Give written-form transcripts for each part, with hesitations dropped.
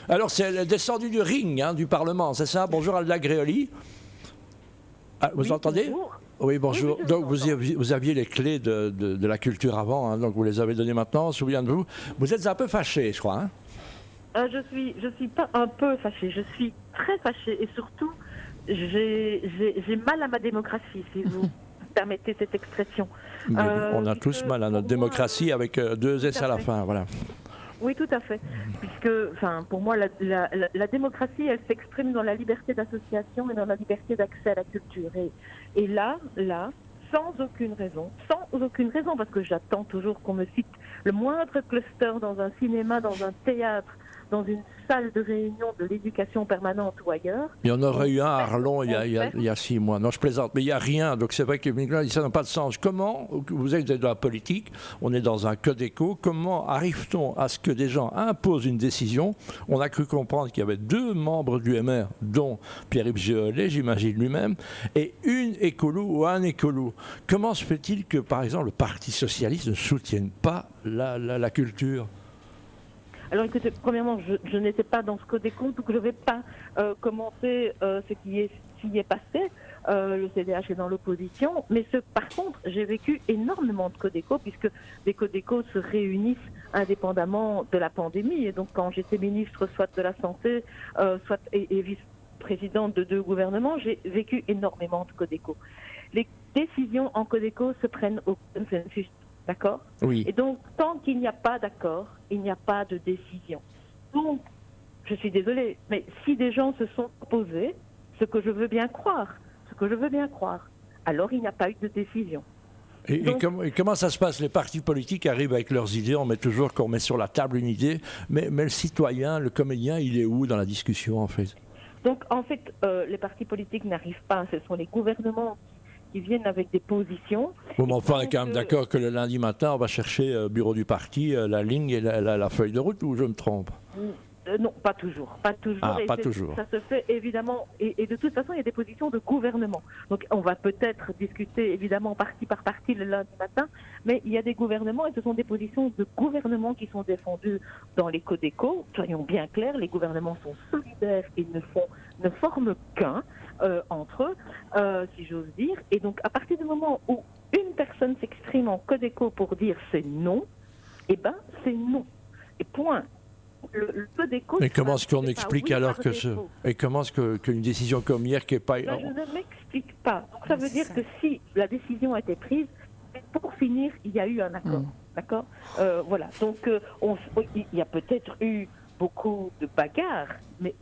Alors, c'est descendu du ring, hein, du Parlement, c'est ça? Bonjour Alda Gréoli. Ah, vous entendez? Bonjour. Oui, bonjour. Oui, Donc, vous aviez les clés de la culture avant, hein, donc vous les avez données maintenant, souviens-vous. Vous êtes un peu fâché, je crois, hein? Je suis pas un peu fâchée, je suis très fâchée et surtout, j'ai mal à ma démocratie, si vous permettez cette expression. Mais on a tous mal à notre démocratie avec deux S à la fin, voilà. Oui, tout à fait. Puisque, enfin, pour moi, la démocratie, elle s'exprime dans la liberté d'association et dans la liberté d'accès à la culture. Et là, sans aucune raison, parce que j'attends toujours qu'on me cite le moindre cluster dans un cinéma, dans un théâtre, dans une salle de réunion de l'éducation permanente ou ailleurs. Il y en aurait eu un à Arlon il y a 6 mois. Non, je plaisante, mais il n'y a rien. Donc c'est vrai que ça n'a pas de sens. Comment, vous êtes dans la politique, on est dans un Codeco, comment arrive-t-on à ce que des gens imposent une décision? On a cru comprendre qu'il y avait 2 membres du MR, dont Pierre-Yves Géollet, j'imagine lui-même, et une écolo ou un écolo. Comment se fait-il que, par exemple, le Parti socialiste ne soutienne pas la culture? Alors écoutez, premièrement, je n'étais pas dans ce Codeco, donc je ne vais pas commenter ce qui s'y est passé. Le CDH est dans l'opposition, mais par contre, j'ai vécu énormément de Codeco, puisque des Codeco se réunissent indépendamment de la pandémie. Et donc, quand j'étais ministre soit de la Santé, soit et vice-présidente de 2 gouvernements, j'ai vécu énormément de Codeco. Les décisions en Codeco se prennent au consensus. D'accord? Oui. Et donc, tant qu'il n'y a pas d'accord, il n'y a pas de décision. Donc, je suis désolée, mais si des gens se sont opposés, ce que je veux bien croire, alors il n'y a pas eu de décision. Et comment ça se passe? Les partis politiques arrivent avec leurs idées, qu'on met sur la table une idée, mais le citoyen, le comédien, il est où dans la discussion en fait? Donc, en fait, les partis politiques n'arrivent pas, ce sont les gouvernements qui viennent avec des positions. Bon, mais enfin, on est quand même d'accord que le lundi matin, on va chercher au bureau du parti la ligne et la feuille de route, ou je me trompe? Non, pas toujours. Ah, pas toujours. Ça se fait évidemment, et de toute façon, il y a des positions de gouvernement. Donc, on va peut-être discuter évidemment parti par parti le lundi matin, mais il y a des gouvernements, et ce sont des positions de gouvernement qui sont défendues dans les Codeco. Soyons bien clairs, les gouvernements sont solidaires et ne forment qu'un entre eux, si j'ose dire. Et donc, à partir du moment où une personne s'exprime en Codeco pour dire c'est non, eh ben c'est non. Et point. Le Codeco. Et comment est-ce qu'on explique alors que et comment est-ce qu'une décision comme hier qui n'est pas... Je ne m'explique pas. Donc ça veut dire que si la décision a été prise, pour finir, il y a eu un accord. D'accord? Voilà. Donc il y a peut-être eu beaucoup de bagarres, mais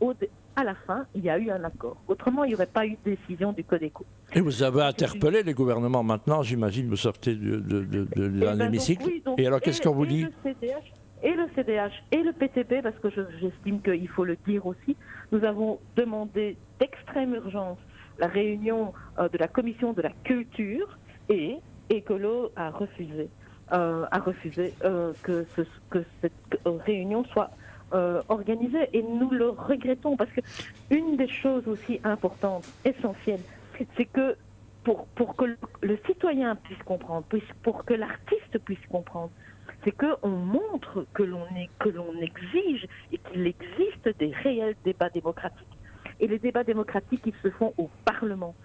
à la fin, il y a eu un accord. Autrement, il n'y aurait pas eu de décision du Codeco. Et vous avez interpellé les gouvernements maintenant, j'imagine, vous sortez d'un hémicycle. Oui, et alors, qu'est-ce qu'on vous dit? Et le CDH et le PTB, parce que j'estime qu'il faut le dire aussi, nous avons demandé d'extrême urgence la réunion de la commission de la culture, et Écolo a refusé que cette réunion soit organisée, et nous le regrettons, parce que une des choses aussi importantes, essentielles, c'est que pour que le citoyen puisse comprendre, pour que l'artiste puisse comprendre, c'est qu'on montre que l'on exige et qu'il existe des réels débats démocratiques. Et les débats démocratiques, ils se font au Parlement.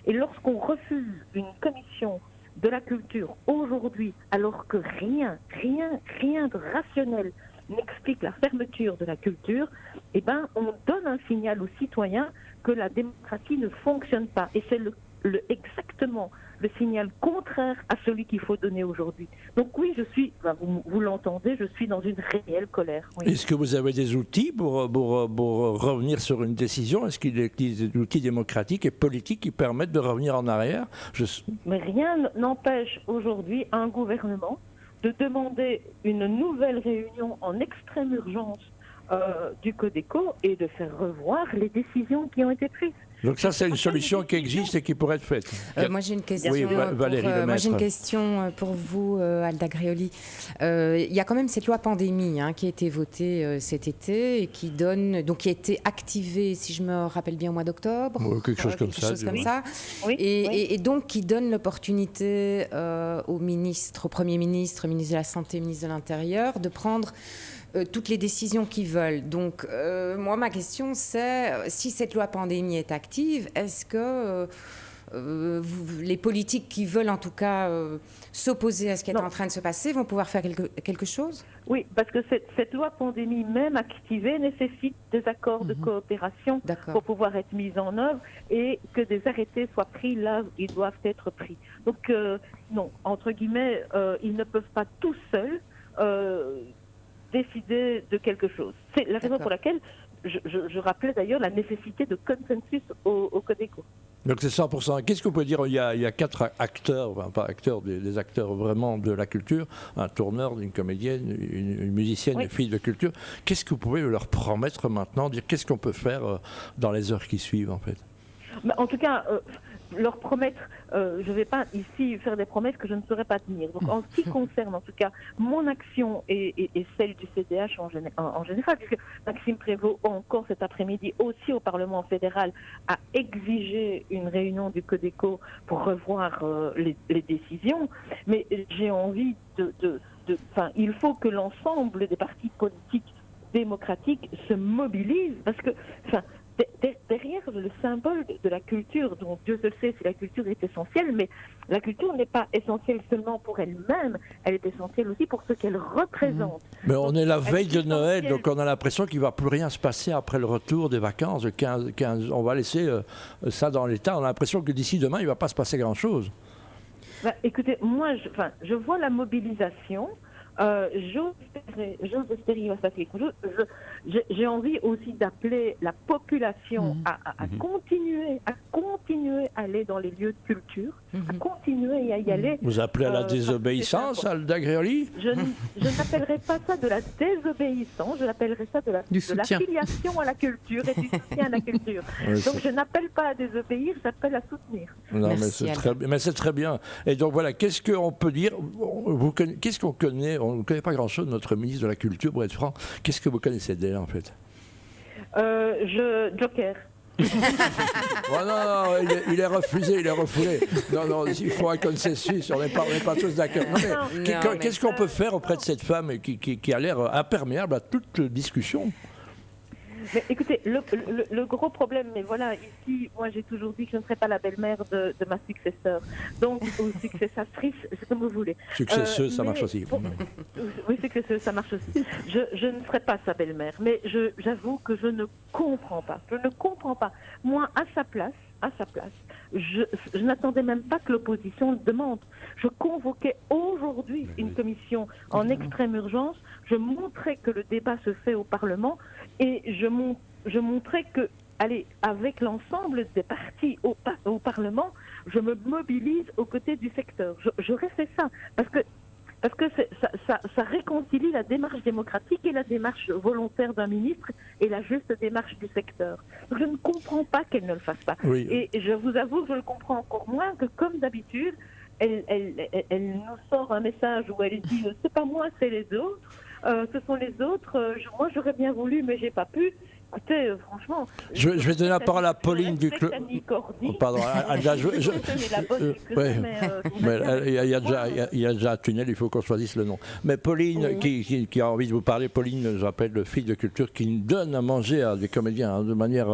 Et lorsqu'on refuse une commission de la culture aujourd'hui, alors que rien de rationnel n'explique la fermeture de la culture, eh ben, on donne un signal aux citoyens que la démocratie ne fonctionne pas. Et c'est exactement le signal contraire à celui qu'il faut donner aujourd'hui. Donc oui, vous l'entendez, je suis dans une réelle colère. Oui. Est-ce que vous avez des outils pour revenir sur une décision? Est-ce qu'il y a des outils démocratiques et politiques qui permettent de revenir en arrière? Mais rien n'empêche aujourd'hui un gouvernement de demander une nouvelle réunion en extrême urgence du Codeco et de faire revoir les décisions qui ont été prises. Donc ça, c'est une solution qui existe et qui pourrait être faite. Moi, j'ai une question. Oui, Valérie j'ai une question pour vous, Alda Gréoli. Il y a quand même cette loi pandémie qui a été votée cet été et qui a été activée, si je me rappelle bien, au mois d'octobre. Oui, quelque chose comme ça. Oui. Et donc qui donne l'opportunité au Premier ministre, ministre de la Santé, ministre de l'Intérieur, de prendre toutes les décisions qu'ils veulent. Donc, moi, ma question, c'est si cette loi pandémie est active, est-ce que les politiques qui veulent en tout cas s'opposer à ce qui est en train de se passer vont pouvoir faire quelque chose? Oui, parce que cette loi pandémie, même activée, nécessite des accords de coopération pour pouvoir être mise en œuvre et que des arrêtés soient pris là où ils doivent être pris. Donc, non, entre guillemets, ils ne peuvent pas tout seuls décider de quelque chose. C'est la raison pour laquelle je rappelais d'ailleurs la nécessité de consensus au Codeco. Donc c'est 100%. Qu'est-ce que vous pouvez dire? Il y a 4 acteurs, enfin pas acteurs, des acteurs vraiment de la culture, un tourneur, une comédienne, une musicienne, une fille de culture. Qu'est-ce que vous pouvez leur promettre maintenant? Dire qu'est-ce qu'on peut faire dans les heures qui suivent en fait? En tout cas, leur promettre, je ne vais pas ici faire des promesses que je ne saurais pas tenir. Donc en ce qui concerne en tout cas mon action et celle du CDH en général, puisque Maxime Prévost encore cet après-midi aussi au Parlement fédéral a exigé une réunion du Codeco pour revoir les décisions, mais j'ai envie il faut que l'ensemble des partis politiques démocratiques se mobilisent parce que derrière le symbole de la culture, dont Dieu se sait si la culture est essentielle, mais la culture n'est pas essentielle seulement pour elle-même, elle est essentielle aussi pour ce qu'elle représente. Mais on est la veille de Noël, donc on a l'impression qu'il ne va plus rien se passer après le retour des vacances. On va laisser ça dans l'état. On a l'impression que d'ici demain, il ne va pas se passer grand-chose. Écoutez, moi, je vois la mobilisation. J'ose espérer qu'il va se passer quelque chose. J'ai envie aussi d'appeler la population à continuer à aller dans les lieux de culture, à continuer à y aller. Vous appelez à la désobéissance, Alda Greoli? Je n'appellerai pas ça de la désobéissance, je l'appellerais ça de l'affiliation à la culture et du soutien à la culture. Donc je n'appelle pas à désobéir, j'appelle à soutenir. Non, mais c'est très bien. Et donc voilà, qu'est-ce qu'on peut dire? Qu'est-ce qu'on connaît? On ne connaît pas grand-chose de notre ministre de la Culture, pour être franc. Qu'est-ce que vous connaissez d'elle, en fait? Joker. Non, il est refusé, il est refoulé. Non, il faut un consensus, on n'est pas tous d'accord. Qu'est-ce qu'on peut faire auprès de cette femme qui a l'air imperméable à toute discussion? Mais écoutez, le gros problème, mais voilà, ici, moi j'ai toujours dit que je ne serais pas la belle-mère de ma successeur. Donc, ou successrice, c'est comme vous voulez. Successeuse, ça marche aussi. Oui, successeuse, ça marche aussi. Je ne serais pas sa belle-mère, mais j'avoue que je ne comprends pas. Je ne comprends pas. Moi, à sa place, je n'attendais même pas que l'opposition le demande. Je convoquais aujourd'hui une commission en extrême urgence. Je montrais que le débat se fait au Parlement et je montrais que, allez, avec l'ensemble des partis au Parlement, je me mobilise aux côtés du secteur. J'aurais fait ça parce que ça réconcilie la démarche démocratique et la démarche volontaire d'un ministre et la juste démarche du secteur. Donc je ne comprends pas qu'elle ne le fasse pas. Oui. Et je vous avoue que je le comprends encore moins que, comme d'habitude, elle nous sort un message où elle dit « c'est pas moi, c'est les autres ». Ce sont les autres. Moi, j'aurais bien voulu, mais j'ai pas pu. Écoutez, franchement... Je vais donner la parole à Pauline du club. Pardon, il y a déjà un tunnel, il faut qu'on choisisse le nom. Mais Pauline, qui a envie de vous parler, Pauline, j'appelle le fille de culture, qui donne à manger à des comédiens de manière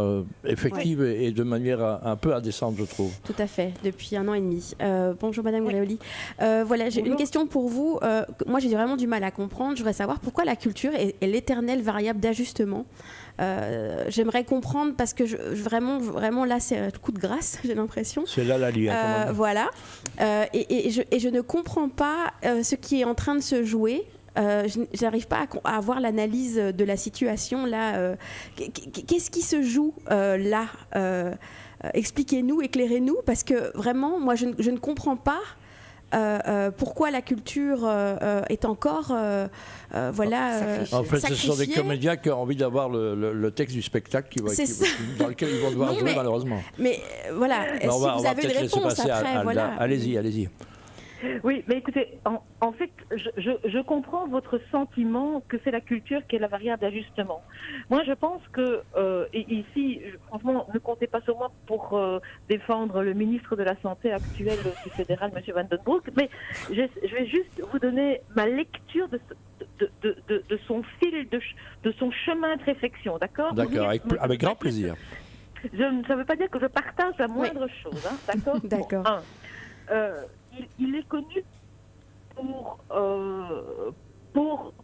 effective et de manière un peu indécente, je trouve. Tout à fait, depuis 1 an et demi. Bonjour Madame Greoli. Voilà, j'ai une question pour vous. Moi, j'ai vraiment du mal à comprendre. Je voudrais savoir pourquoi la culture est l'éternelle variable d'ajustement. J'aimerais comprendre parce que vraiment là c'est un coup de grâce, j'ai l'impression. C'est là la ligne. Voilà. Et je ne comprends pas ce qui est en train de se jouer. Je n'arrive pas à avoir l'analyse de la situation là. Qu'est-ce qui se joue là? Expliquez-nous, éclairez-nous, parce que vraiment, moi je ne comprends pas. Pourquoi la culture est encore en fait, ce sont des comédiens qui ont envie d'avoir le texte du spectacle dans lequel ils vont devoir jouer, malheureusement. Mais voilà, si vous avez une réponse après, voilà. Allez-y. Oui, mais écoutez, en fait, je comprends votre sentiment que c'est la culture qui est la variable d'ajustement. Moi, je pense que, et ici, franchement, ne comptez pas sur moi pour défendre le ministre de la Santé actuel du fédéral, M. Van den Broek, mais je vais juste vous donner ma lecture de son fil, de son chemin de réflexion, d'accord? D'accord, avec grand plaisir. Ça ne veut pas dire que je partage la moindre chose, hein, d'accord? D'accord. Bon, il est connu pour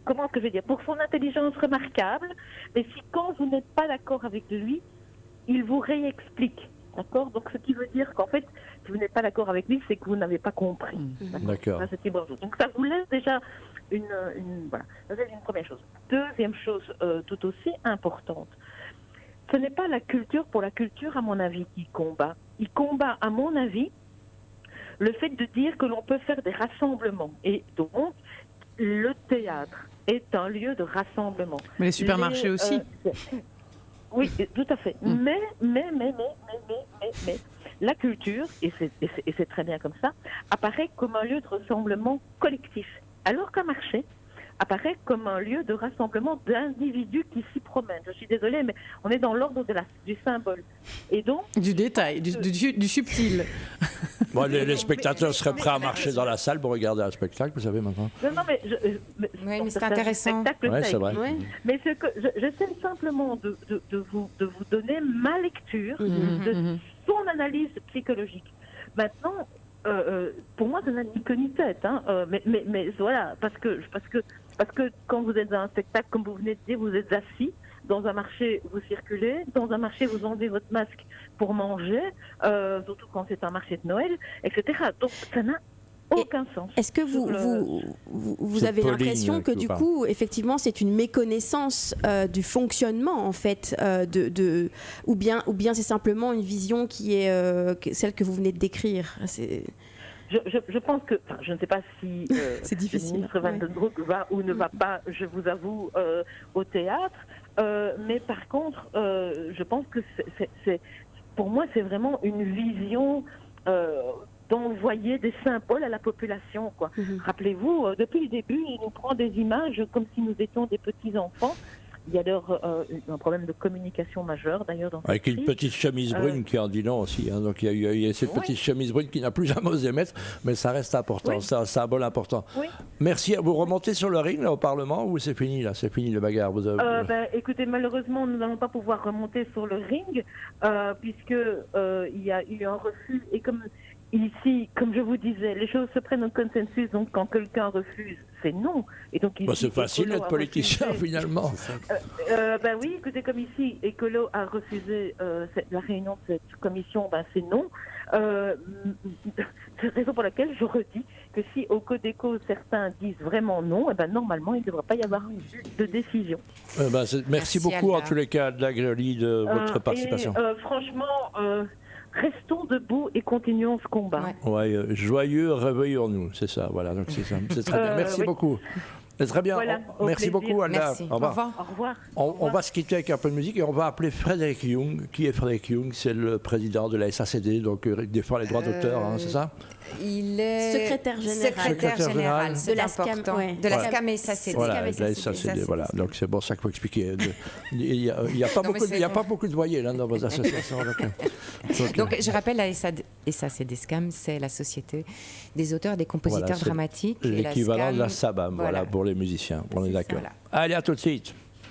comment que je vais dire, pour son intelligence remarquable, mais si quand vous n'êtes pas d'accord avec lui, il vous réexplique, d'accord? Donc ce qui veut dire qu'en fait, si vous n'êtes pas d'accord avec lui, c'est que vous n'avez pas compris. D'accord. Donc ça vous laisse déjà voilà, ça c'est une première chose. Deuxième chose, tout aussi importante. Ce n'est pas la culture pour la culture, à mon avis, qu'il combat. Il combat, à mon avis, le fait de dire que l'on peut faire des rassemblements. Et donc, le théâtre est un lieu de rassemblement. Mais les supermarchés aussi. Oui, tout à fait. Mais, la culture, et c'est très bien comme ça, apparaît comme un lieu de rassemblement collectif. Alors qu'un marché apparaît comme un lieu de rassemblement d'individus qui s'y promènent. Je suis désolée, mais on est dans l'ordre du symbole. Et donc... Du détail, du subtil. Bon, les spectateurs seraient prêts à marcher dans la salle pour regarder un spectacle, vous savez, maintenant. Non, mais... mais c'est intéressant. Oui, c'est vrai. Ouais. Mais ce que j'essaie simplement de vous donner ma lecture de son analyse psychologique. Maintenant... pour moi, ça n'a ni queue ni tête, hein. Mais voilà, parce que quand vous êtes dans un spectacle, comme vous venez de dire, vous êtes assis. Dans un marché, vous circulez. Dans un marché, vous enlevez votre masque pour manger, surtout quand c'est un marché de Noël, etc. Donc, ça n'a aucun sens. Est-ce que vous avez l'impression que du coup, effectivement, c'est une méconnaissance du fonctionnement, en fait, ou bien c'est simplement une vision qui est celle que vous venez de décrire? Je pense que, je ne sais pas si c'est difficile, le ministre Van den Broek va ou ne va pas, je vous avoue, au théâtre, mais par contre, je pense que pour moi, c'est vraiment une vision d'envoyer des symboles à la population, quoi. Rappelez-vous, depuis le début, il nous prend des images comme si nous étions des petits-enfants. Il y a d'ailleurs un problème de communication majeur, d'ailleurs. Avec une petite chemise brune qui en dit long aussi. Hein. Donc il y a cette petite chemise brune qui n'a plus jamais osé mettre, mais ça reste important, c'est un symbole important. Oui. Merci. Vous remontez sur le ring là, au Parlement ou c'est fini là? C'est fini le bagarre. Écoutez, malheureusement, nous n'allons pas pouvoir remonter sur le ring puisque il y a eu un refus et comme ici, comme je vous disais, les choses se prennent au consensus, donc quand quelqu'un refuse, c'est non. Et donc ici, c'est facile d'être politicien finalement. Oui, écoutez, comme ici, Écolo a refusé la réunion de cette commission, c'est non. C'est la raison pour laquelle je redis que si au Codeco certains disent vraiment non, normalement il ne devrait pas y avoir de décision. Merci beaucoup en tous les cas, Gréoli, de votre participation. Franchement... restons debout et continuons ce combat. Joyeux réveillons-nous, c'est ça. Voilà, donc c'est ça. C'est très bien. Merci beaucoup. C'est très bien. Voilà, merci beaucoup, Anna. Merci. Au revoir. Au revoir. On va se quitter avec un peu de musique et on va appeler Frédéric Jung. Qui est Frédéric Jung? C'est le président de la SACD, donc il défend les droits d'auteur, c'est ça? Il est secrétaire général de la SCAM, de la SCAM et SACD. Voilà, de la SACD, voilà. Donc c'est pour ça qu'il faut expliquer. Il n'y a pas beaucoup de voyelles dans vos associations. Donc je rappelle, la SACD SCAM, c'est la Société des auteurs des compositeurs dramatiques. L'équivalent de la SABAM, voilà, pour les musiciens. On est d'accord. Allez, à tout de suite.